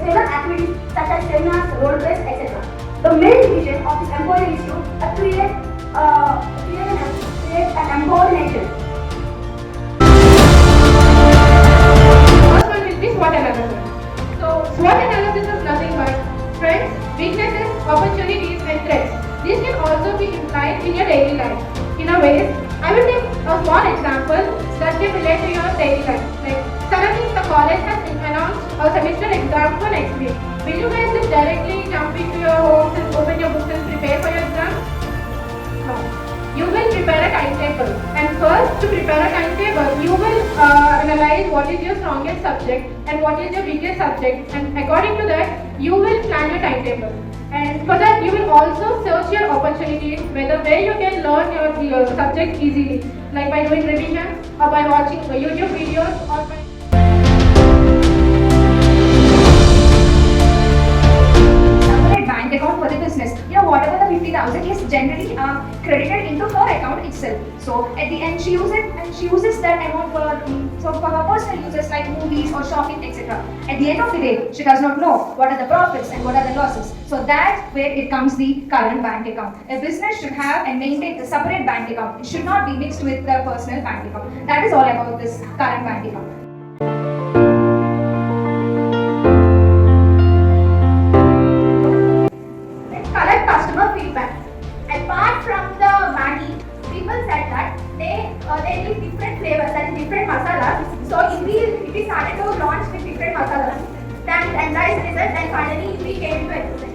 tailor activities such as seminars, role plays, etc. The main vision of this EMPOWERIA is to create an empowered nation. First one will be SWOT analysis. So SWOT analysis is nothing but strengths, weaknesses, opportunities and threats. These can also be implied in your daily life. In a way, I will take a small example that can relate to your daily life. Like suddenly the college has announced a semester exam for next week. Will you guys just directly jump into your homes and open your books and prepare for your exam? No. You will prepare a timetable, and first to prepare a timetable, you will analyze what is your strongest subject and what is your weakest subject, and according to that, you will plan your timetable. And for that, you will also search your opportunities, where you can learn your subject easily, like by doing revision or by watching YouTube videos or by bank account for the business. Whatever the 50,000 is generally credited into her account itself. So at the end, she uses that amount for her personal uses like movies or shopping, etc. At the end of the day, she does not know what are the profits and what are the losses. So that's where it comes the current bank account. A business should have and maintain a separate bank account. It should not be mixed with the personal bank account. That is all about this current bank account. Apart from the Maggi, people said that they need different flavors, that is different masalas. So if we started to launch with different masalas, then analyze results, and finally we came to exercise.